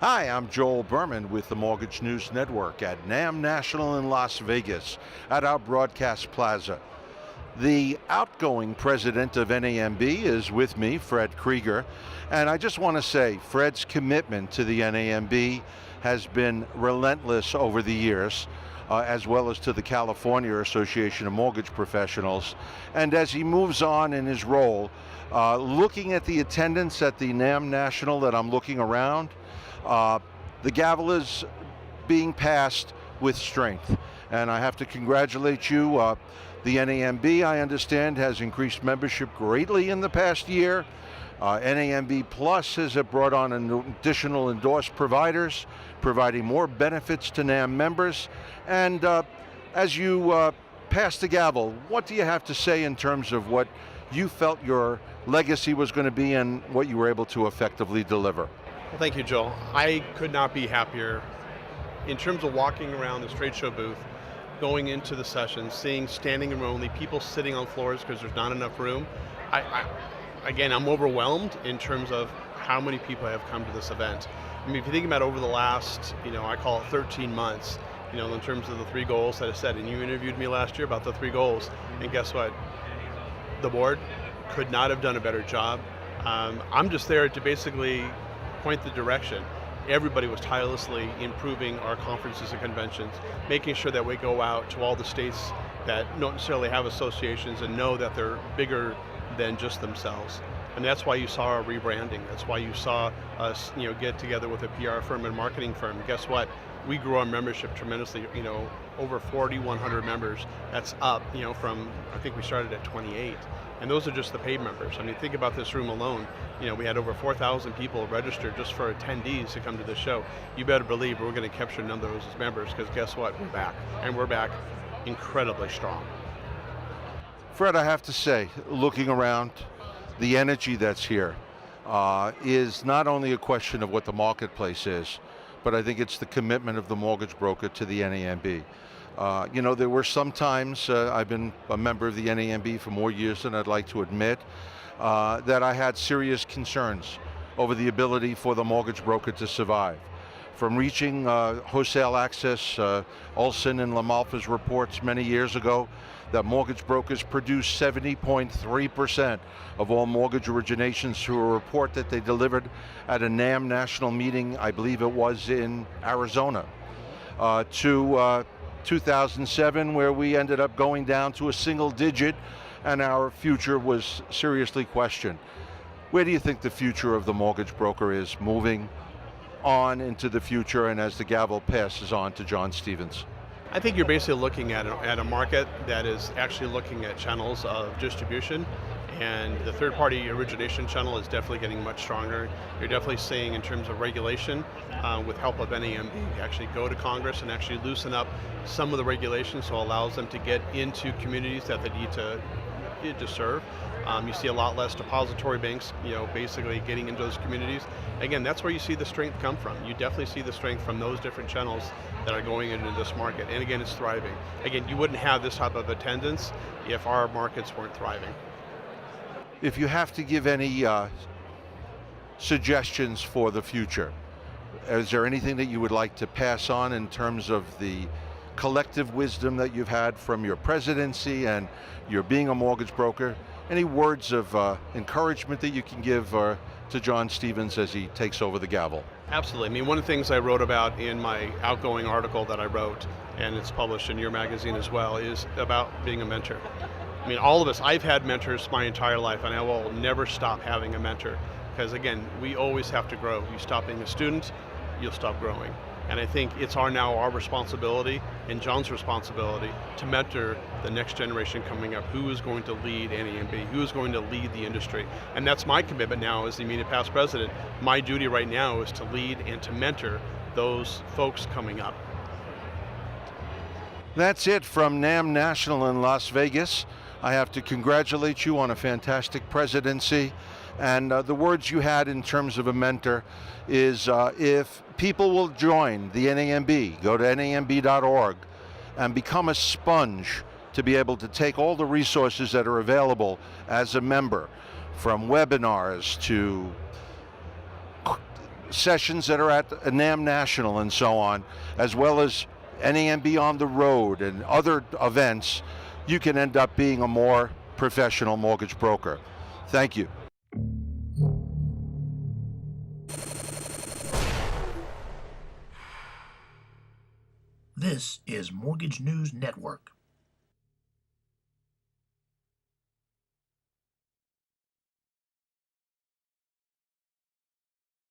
Hi, I'm Joel Berman with the Mortgage News Network at NAMB National in Las Vegas at our broadcast plaza. The outgoing president of NAMB is with me, Fred Kreger, and I just want to say Fred's commitment to the NAMB has been relentless over the years, as well as to the California Association of Mortgage Professionals. And as he moves on in his role, looking at the attendance at the NAMB National that I'm looking around, the gavel is being passed with strength, and I have to congratulate you. The NAMB, I understand, has increased membership greatly in the past year. NAMB Plus has brought on additional endorsed providers, providing more benefits to NAMB members. And as you pass the gavel, what do you have to say in terms of what you felt your legacy was going to be and what you were able to effectively deliver? Well, thank you, Joel. I could not be happier in terms of walking around this trade show booth, going into the session, seeing standing room only, people sitting on floors because there's not enough room. Again, I'm overwhelmed in terms of how many people have come to this event. I mean, if you think about over the last, I call it 13 months, in terms of the 3 goals that I said, and you interviewed me last year about the 3 goals, and guess what? The board could not have done a better job. I'm just there to basically point the direction. Everybody was tirelessly improving our conferences and conventions, making sure that we go out to all the states that don't necessarily have associations and know that they're bigger than just themselves. And that's why you saw our rebranding. That's why you saw us, get together with a PR firm and marketing firm. Guess what? We grew our membership tremendously, over 4,100 members. That's up, from, I think we started at 28. And those are just the paid members. I mean, think about this room alone. We had over 4,000 people registered just for attendees to come to the show. You better believe we're going to capture a number of those as members, because guess what? We're back. And we're back incredibly strong. Fred, I have to say, looking around, the energy that's here is not only a question of what the marketplace is, but I think it's the commitment of the mortgage broker to the NAMB. There were some times, I've been a member of the NAMB for more years than I'd like to admit, that I had serious concerns over the ability for the mortgage broker to survive. From reaching wholesale access, Olson and LaMalfa's reports many years ago that mortgage brokers produce 70.3% of all mortgage originations, to a report that they delivered at a NAMB national meeting, I believe it was in Arizona, to 2007, where we ended up going down to a single digit and our future was seriously questioned. Where do you think the future of the mortgage broker is moving on into the future, and as the gavel passes on to John Stevens? I think you're basically looking at a market that is actually looking at channels of distribution, and the third-party origination channel is definitely getting much stronger. You're definitely seeing, in terms of regulation, with help of NAMB, actually go to Congress and actually loosen up some of the regulations, so it allows them to get into communities that they need to serve. You see a lot less depository banks, basically getting into those communities. Again, that's where you see the strength come from. You definitely see the strength from those different channels that are going into this market. And again, it's thriving. Again, you wouldn't have this type of attendance if our markets weren't thriving. If you have to give any suggestions for the future, is there anything that you would like to pass on in terms of the collective wisdom that you've had from your presidency and your being a mortgage broker? Any words of encouragement that you can give to John Stevens as he takes over the gavel? Absolutely. I mean, one of the things I wrote about in my Outgoing article that I wrote, and it's published in your magazine as well, is about being a mentor. I mean, all of us, I've had mentors my entire life, and I will never stop having a mentor. Because again, we always have to grow. You stop being a student, you'll stop growing. And I think it's now our responsibility, and John's responsibility, to mentor the next generation coming up, who is going to lead NAMB, who is going to lead the industry. And that's my commitment now as the immediate past president. My duty right now is to lead and to mentor those folks coming up. That's it from NAMB National in Las Vegas. I have to congratulate you on a fantastic presidency. And the words you had in terms of a mentor is if people will join the NAMB, go to namb.org and become a sponge to be able to take all the resources that are available as a member, from webinars to sessions that are at NAMB National and so on, as well as NAMB on the road and other events, you can end up being a more professional mortgage broker. Thank you. This is Mortgage News Network.